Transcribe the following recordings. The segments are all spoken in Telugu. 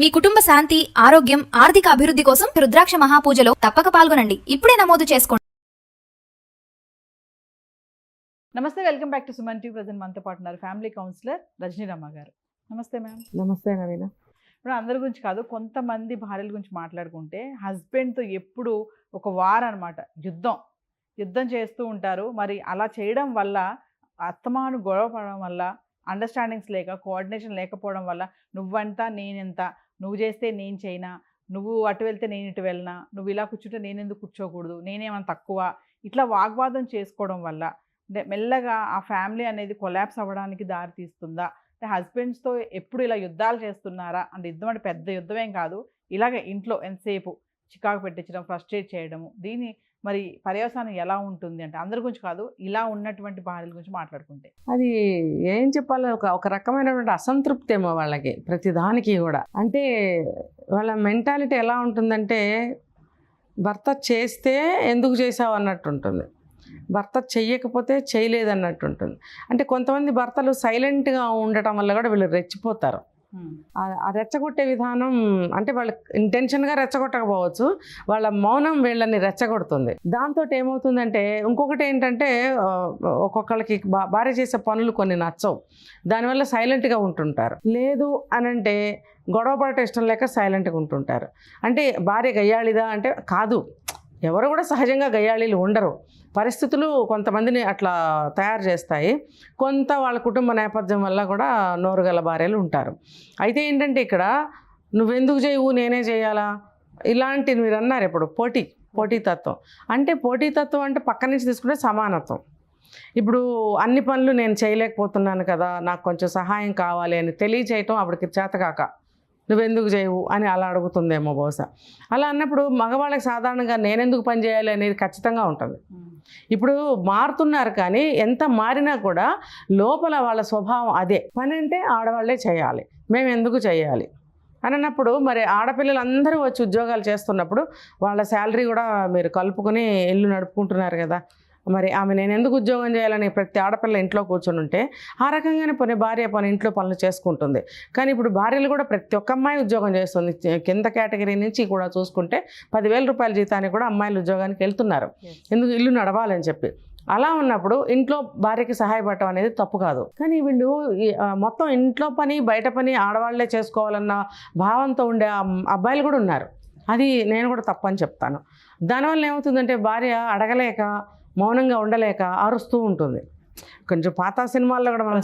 మీ కుటుంబ శాంతి, ఆరోగ్యం, ఆర్థిక అభివృద్ధి కోసం రుద్రాక్ష మహాపూజలో తప్పక పాల్గొనండి. ఇప్పుడే నమోదు చేసుకోండి. నమస్తే, welcome back to Suman TV. Present మనతో పాటు ఉన్నారు ఫ్యామిలీ కౌన్సిలర్ రజనీ రమ్మ గారు. నమస్తే మ్యామ్. నమస్తే నవీన. ఇప్పుడు అందరి గురించి కాదు, కొంతమంది భార్యల గురించి మాట్లాడుకుంటే హస్బెండ్తో ఎప్పుడు ఒక వార్ అనమాట, యుద్ధం చేస్తూ ఉంటారు. మరి అలా చేయడం వల్ల అత్తమాను గొడవ పడడం వల్ల, అండర్స్టాండింగ్స్ లేక, కోఆర్డినేషన్ లేకపోవడం వల్ల నువ్వంత నేనెంత, నువ్వు చేస్తే నేను చేయనా, నువ్వు అటు వెళ్తే నేను ఇటు వెళ్ళనా, నువ్వు ఇలా కూర్చుంటే నేను ఎందుకు కూర్చోకూడదు, నేనేమన్నా తక్కువ, ఇట్లా వాగ్వాదం చేసుకోవడం వల్ల అంటే మెల్లగా ఆ ఫ్యామిలీ అనేది కొలాప్స్ అవ్వడానికి దారి తీస్తుందా? అంటే హస్బెండ్స్తో ఎప్పుడు ఇలా యుద్ధాలు చేస్తున్నారా? అంటే యుద్ధం అంటే పెద్ద యుద్ధమేం కాదు, ఇలాగే ఇంట్లో ఎంతసేపు చికాకు పెట్టించడం, ఫ్రస్ట్రేట్ చేయడము, దీని మరి పర్యవసానం ఎలా ఉంటుంది అంటే అందరి గురించి కాదు, ఇలా ఉన్నటువంటి భార్యల గురించి మాట్లాడుకుంటే అది ఏం చెప్పాలో ఒక రకమైనటువంటి అసంతృప్తి ఏమో వాళ్ళకి ప్రతిదానికి కూడా. అంటే వాళ్ళ మెంటాలిటీ ఎలా ఉంటుందంటే, భర్త చేస్తే ఎందుకు చేసావు అన్నట్టు ఉంటుంది, భర్త చెయ్యకపోతే చేయలేదన్నట్టు ఉంటుంది. అంటే కొంతమంది భర్తలు సైలెంట్గా ఉండటం వల్ల కూడా వీళ్ళు రెచ్చిపోతారు. ఆ రెచ్చగొట్టే విధానం అంటే వాళ్ళు ఇంటెన్షన్గా రెచ్చగొట్టకపోవచ్చు, వాళ్ళ మౌనం వీళ్ళని రెచ్చగొడుతుంది. దాంతో ఏమవుతుందంటే, ఇంకొకటి ఏంటంటే, ఒక్కొక్కళ్ళకి భార్య చేసే పనులు కొన్ని నచ్చవు, దానివల్ల సైలెంట్గా ఉంటుంటారు. లేదు అనంటే గొడవ పడటం ఇష్టం లేక సైలెంట్గా ఉంటుంటారు. అంటే భార్య గయ్యాళిదా అంటే కాదు, ఎవరు కూడా సహజంగా గయ్యాళీలు ఉండరు. పరిస్థితులు కొంతమందిని అట్లా తయారు చేస్తాయి. కొంత వాళ్ళ కుటుంబ నేపథ్యం వల్ల కూడా నోరుగల భార్యలు ఉంటారు. అయితే ఏంటంటే ఇక్కడ నువ్వెందుకు చేయవు నేనే చేయాలా, ఇలాంటివి మీరు అన్నారు ఇప్పుడు పోటీతత్వం. అంటే పోటీతత్వం అంటే పక్క నుంచి తీసుకుంటే సమానత్వం. ఇప్పుడు అన్ని పనులు నేను చేయలేకపోతున్నాను కదా, నాకు కొంచెం సహాయం కావాలి అని తెలియచేయటం ఆవిడకి చేతకాక నువ్వెందుకు చేయవు అని అలా అడుగుతుందేమో బహుశా. అలా అన్నప్పుడు మగవాళ్ళకి సాధారణంగా నేనెందుకు పని చేయాలి అనేది ఖచ్చితంగా ఉంటుంది. ఇప్పుడు మారుతున్నారు కానీ ఎంత మారినా కూడా లోపల వాళ్ళ స్వభావం అదే. పని అంటే ఆడవాళ్ళే చేయాలి, మేము ఎందుకు చేయాలి అని అన్నప్పుడు, మరి ఆడపిల్లలందరూ వచ్చి ఉద్యోగాలు చేస్తున్నప్పుడు వాళ్ళ శాలరీ కూడా మీరు కలుపుకొని ఇల్లు నడుపుకుంటున్నారు కదా, మరి ఆమె నేను ఎందుకు ఉద్యోగం చేయాలని ప్రతి ఆడపిల్ల ఇంట్లో కూర్చొని ఉంటే ఆ రకంగానే భార్య ఇంట్లో పనులు చేసుకుంటుంది. కానీ ఇప్పుడు భార్యలు కూడా ప్రతి ఒక్క అమ్మాయి ఉద్యోగం చేస్తుంది. కింద కేటగిరీ నుంచి కూడా చూసుకుంటే 10,000 రూపాయల జీతానికి కూడా అమ్మాయిలు ఉద్యోగానికి వెళ్తున్నారు, ఎందుకు ఇల్లు నడవాలని చెప్పి. అలా ఉన్నప్పుడు ఇంట్లో భార్యకి సహాయపడటం అనేది తప్పు కాదు. కానీ వీళ్ళు మొత్తం ఇంట్లో పని బయట పని ఆడవాళ్లే చేసుకోవాలన్న భావంతో ఉండే అబ్బాయిలు కూడా ఉన్నారు. అది నేను కూడా తప్పని చెప్తాను. దానివల్ల ఏమవుతుందంటే భార్య అడగలేక, మౌనంగా ఉండలేక అరుస్తూ ఉంటుంది. కొంచెం పాత సినిమాల్లో కూడా మనం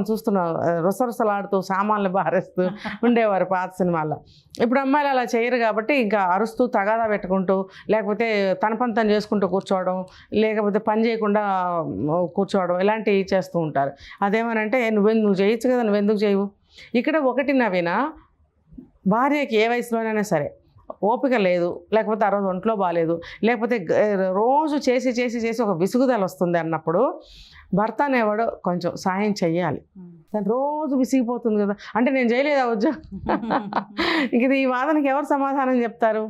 చూస్తుంటాం, రుసరుసలాడుతూ సామాన్లు బారేస్తూ ఉండేవారు పాత సినిమాల్లో. ఇప్పుడు అమ్మాయిలు అలా చేయరు కాబట్టి ఇంకా అరుస్తూ తగాదా పెట్టుకుంటూ, లేకపోతే తన పని తను చేసుకుంటూ కూర్చోవడం, లేకపోతే పని చేయకుండా కూర్చోవడం, ఇలాంటివి చేస్తూ ఉంటారు. అదేమనంటే నువ్వు చేయొచ్చు కదా, నువ్వెందుకు చేయవు. ఇక్కడ ఒకటి నవీన, భార్యకి ఏ వయసులోనైనా సరే ఓపిక లేదు, లేకపోతే ఆ రోజు ఒంట్లో బాగాలేదు, లేకపోతే రోజు చేసి ఒక విసుగుదల వస్తుంది అన్నప్పుడు భర్త అనేవాడు కొంచెం సాయం చెయ్యాలి. తను రోజు విసిగిపోతుంది కదా, అంటే నేను చేయలేదా ఉద్యోగం ఇది ఈ వాదనకి ఎవరు సమాధానం చెప్తారు?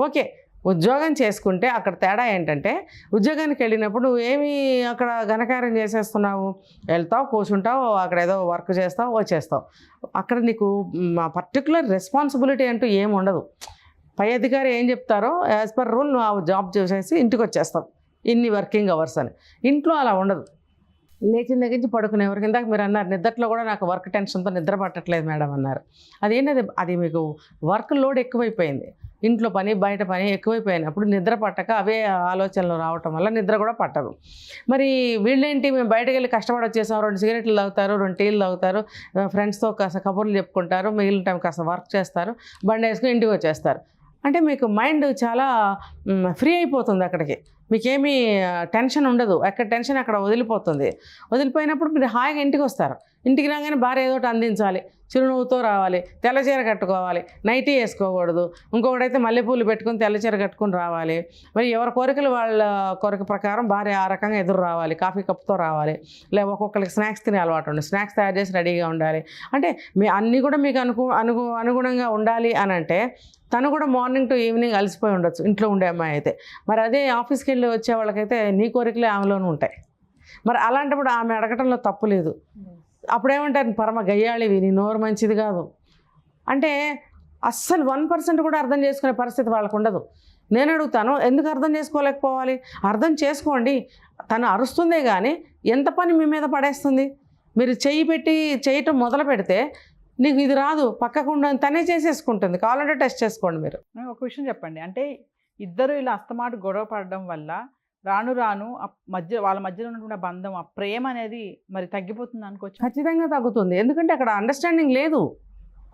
ఓకే, ఉద్యోగం చేసుకుంటే అక్కడ తేడా ఏంటంటే, ఉద్యోగానికి వెళ్ళినప్పుడు నువ్వు ఏమి అక్కడ ఘనకార్యం చేసేస్తున్నావు, వెళ్తావు కూర్చుంటావు, అక్కడ ఏదో వర్క్ చేస్తావు వచ్చేస్తావు. అక్కడ నీకు పర్టికులర్ రెస్పాన్సిబిలిటీ అంటూ ఏమి ఉండదు. పై అధికారి ఏం చెప్తారో యాజ్ పర్ రూల్ నువ్వు ఆ జాబ్ చేసేసి ఇంటికి వచ్చేస్తావు, ఇన్ని వర్కింగ్ అవర్స్ అని. ఇంట్లో అలా ఉండదు. లేచిన దగ్గర నుంచి పడుకునే వరకు, ఇందాక మీరు అన్నారు నిద్రలో కూడా నాకు వర్క్ టెన్షన్తో నిద్ర పట్టట్లేదు మేడం అన్నారు. అదేంటది, అది మీకు వర్క్ లోడ్ ఎక్కువైపోయింది, ఇంట్లో పని బయట పని ఎక్కువైపోయినప్పుడు నిద్ర పట్టక అవే ఆలోచనలు రావటం వల్ల నిద్ర కూడా పట్టదు. మరి వీళ్ళేంటి, మేము బయటకు వెళ్ళి కష్టపడి వచ్చేసాం, 2 సిగరెట్లు తాగుతారు, 2 టీలు తాగుతారు, ఫ్రెండ్స్తో కాస్త కబుర్లు చెప్పుకుంటారు, మిగిలిన టైం కాస్త వర్క్ చేస్తారు, బండి వేసుకుని ఇంటికి వచ్చేస్తారు. అంటే మీకు మైండ్ చాలా ఫ్రీ అయిపోతుంది, అక్కడికి మీకేమీ టెన్షన్ ఉండదు, ఎక్కడ టెన్షన్ అక్కడ వదిలిపోతుంది. వదిలిపోయినప్పుడు మీరు హాయిగా ఇంటికి వస్తారు. ఇంటికి రాగానే భార్య ఏదోటి అందించాలి, చిరునవ్వుతో రావాలి, తెల్లచీర కట్టుకోవాలి, నైటీ వేసుకోకూడదు, ఇంకొకటైతే మల్లెపూలు పెట్టుకుని తెల్లచీర కట్టుకుని రావాలి. మరి ఎవరి కోరికలు వాళ్ళ కోరిక ప్రకారం భార్య ఆ రకంగా ఎదురు రావాలి, కాఫీ కప్తో రావాలి, లేదా ఒక్కొక్కరికి స్నాక్స్ తినే అలవాటు ఉండి స్నాక్స్ తయారు చేసి రెడీగా ఉండాలి. అంటే అన్నీ కూడా మీకు అనుగుణంగా ఉండాలి అని అంటే తను కూడా మార్నింగ్ టు ఈవినింగ్ అలసిపోయి ఉండొచ్చు ఇంట్లో ఉండే అమ్మాయి అయితే. మరి అదే ఆఫీస్కి వెళ్ళి వచ్చే వాళ్ళకైతే నీ కోరికలే ఆమెలోనూ ఉంటాయి. మరి అలాంటప్పుడు ఆమె అడగటంలో తప్పు లేదు. అప్పుడేమంటారు, పరమ గయ్యాళివి, నీ నోరు మంచిది కాదు అంటే అస్సలు 1% కూడా అర్థం చేసుకునే పరిస్థితి వాళ్ళకు ఉండదు. నేను అడుగుతాను, ఎందుకు అర్థం చేసుకోలేకపోవాలి? అర్థం చేసుకోండి. తను అరుస్తుందే కానీ ఎంత పని మీ మీద పడేస్తుంది? మీరు చెయ్యి పెట్టి చేయటం మొదలు పెడితే నీకు ఇది రాదు, పక్కకుండా తనే చేసేసుకుంటుంది. కావాలంటే టెస్ట్ చేసుకోండి మీరు. ఒక విషయం చెప్పండి, అంటే ఇద్దరు ఇలా అస్తమాటు గొడవ పడడం వల్ల రాను రాను వాళ్ళ మధ్యలో ఉన్నటువంటి బంధం, ఆ ప్రేమ అనేది మరి తగ్గిపోతుంది అనుకోవచ్చు. ఖచ్చితంగా తగ్గుతుంది. ఎందుకంటే అక్కడ అండర్స్టాండింగ్ లేదు,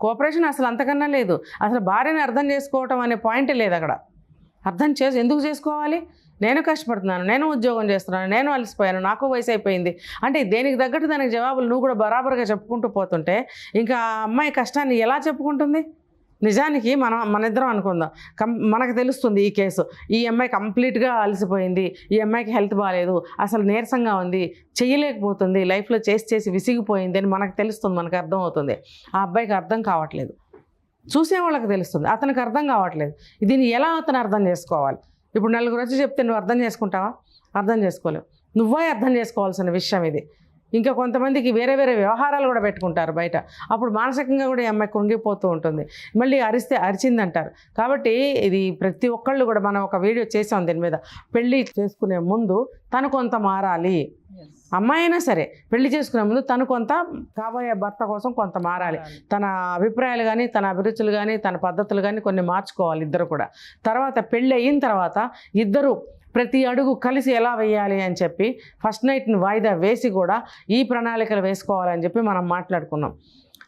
కోఆపరేషన్ అసలు అంతకన్నా లేదు. అసలు భార్యని అర్థం చేసుకోవటం అనే పాయింట్ లేదు అక్కడ. ఎందుకు చేసుకోవాలి? నేను కష్టపడుతున్నాను, నేను ఉద్యోగం చేస్తున్నాను, నేను అలసిపోయాను, నాకు వయసు అయిపోయింది అంటే దేనికి తగ్గట్టు దానికి జవాబులు నువ్వు కూడా బరాబర్గా చెప్పుకుంటూ పోతుంటే ఇంకా ఆ అమ్మాయి కష్టాన్ని ఎలా చెప్పుకుంటుంది? నిజానికి మన ఇద్దరం అనుకుందాం, మనకు తెలుస్తుంది ఈ కేసు, ఈ అమ్మాయి కంప్లీట్గా అలసిపోయింది, ఈ అమ్మాయికి హెల్త్ బాగాలేదు, అసలు నీరసంగా ఉంది, చేయలేకపోతుంది, లైఫ్లో చేసి విసిగిపోయింది అని మనకు తెలుస్తుంది, మనకు అర్థం అవుతుంది. ఆ అబ్బాయికి అర్థం కావట్లేదు, చూసేవాళ్ళకి తెలుస్తుంది, అతనికి అర్థం కావట్లేదు. దీన్ని ఎలా అతను అర్థం చేసుకోవాలి? ఇప్పుడు నలుగురు వచ్చి చెప్తే నువ్వు అర్థం చేసుకుంటావా? అర్థం చేసుకోలేవు. నువ్వే అర్థం చేసుకోవాల్సిన విషయం ఇది. ఇంకా కొంతమందికి వేరే వేరే వ్యవహారాలు కూడా పెట్టుకుంటారు బయట, అప్పుడు మానసికంగా కూడా ఈ అమ్మాయి కృంగిపోతూ ఉంటుంది. మళ్ళీ అరిస్తే అరిచిందంటారు. కాబట్టి ఇది ప్రతి ఒక్కళ్ళు కూడా, మనం ఒక వీడియో చేసాం దీని మీద, పెళ్ళి చేసుకునే ముందు తను కొంత మారాలి. అమ్మాయి అయినా సరే పెళ్లి చేసుకునే ముందు తను కొంత, కాబోయే భర్త కోసం కొంత మారాలి. తన అభిప్రాయాలు కానీ, తన అభిరుచులు కానీ, తన పద్ధతులు కానీ కొన్ని మార్చుకోవాలి ఇద్దరు కూడా. తర్వాత పెళ్ళి అయిన తర్వాత ఇద్దరు ప్రతి అడుగు కలిసి ఎలా వేయాలి అని చెప్పి ఫస్ట్ నైట్ని వాయిదా వేసి కూడా ఈ ప్రణాళికలు వేసుకోవాలని చెప్పి మనం మాట్లాడుకున్నాం.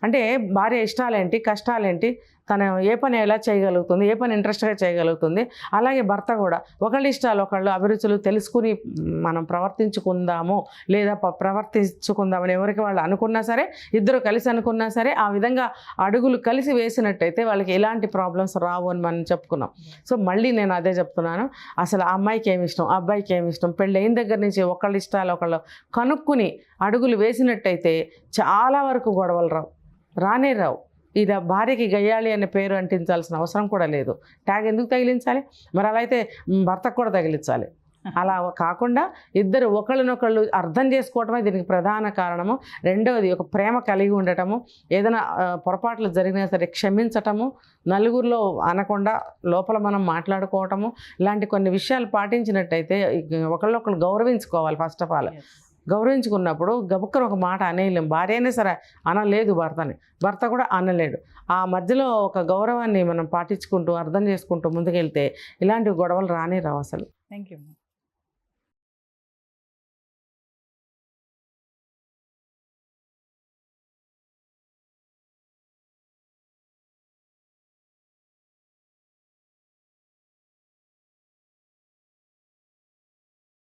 అంటే భార్య ఇష్టాలేంటి, కష్టాలేంటి, తను ఏ పని ఎలా చేయగలుగుతుంది, ఏ పని ఇంట్రెస్ట్గా చేయగలుగుతుంది, అలాగే భర్త కూడా ఒకళ్ళ ఇష్టాలు ఒకళ్ళు అభిరుచులు తెలుసుకుని మనం ప్రవర్తించుకుందాము లేదా ప్రవర్తించుకుందామని ఎవరికి వాళ్ళు అనుకున్నా సరే, ఇద్దరు కలిసి అనుకున్నా సరే, ఆ విధంగా అడుగులు కలిసి వేసినట్టయితే వాళ్ళకి ఎలాంటి ప్రాబ్లమ్స్ రావు అని మనం చెప్పుకున్నాం. సో మళ్ళీ నేను అదే చెప్తున్నాను, అసలు ఆ అమ్మాయికి ఏమి ఇష్టం, ఆ అబ్బాయికి ఏమి ఇష్టం, పెళ్ళి అయిన దగ్గర నుంచి ఒకళ్ళ ఇష్టాలు ఒకళ్ళు కనుక్కుని అడుగులు వేసినట్టయితే చాలా వరకు గొడవలు రావు. ఇది భార్యకి గయ్యాళి అనే పేరు అంటించాల్సిన అవసరం కూడా లేదు. ట్యాగ్ ఎందుకు తగిలించాలి? మరి అలా అయితే భర్తకు కూడా తగిలించాలి. అలా కాకుండా ఇద్దరు ఒకళ్ళనొకళ్ళు అర్థం చేసుకోవటమే దీనికి ప్రధాన కారణము. రెండవది ఒక ప్రేమ కలిగి ఉండటము, ఏదైనా పొరపాట్లు జరిగినా సరే క్షమించటము, నలుగురిలో అనకుండా లోపల మనం మాట్లాడుకోవటము, ఇలాంటి కొన్ని విషయాలు పాటించినట్టయితే ఒకళ్ళొకళ్ళు గౌరవించుకోవాలి. ఫస్ట్ ఆఫ్ ఆల్ గౌరవించుకున్నప్పుడు గబుక్కన ఒక మాట అనేయలేం. భార్య అయినా సరే అనలేదు భర్తని, భర్త కూడా అనలేడు. ఆ మధ్యలో ఒక గౌరవాన్ని మనం పాటించుకుంటూ అర్థం చేసుకుంటూ ముందుకెళ్తే ఇలాంటి గొడవలు రావు అసలు. Thank you.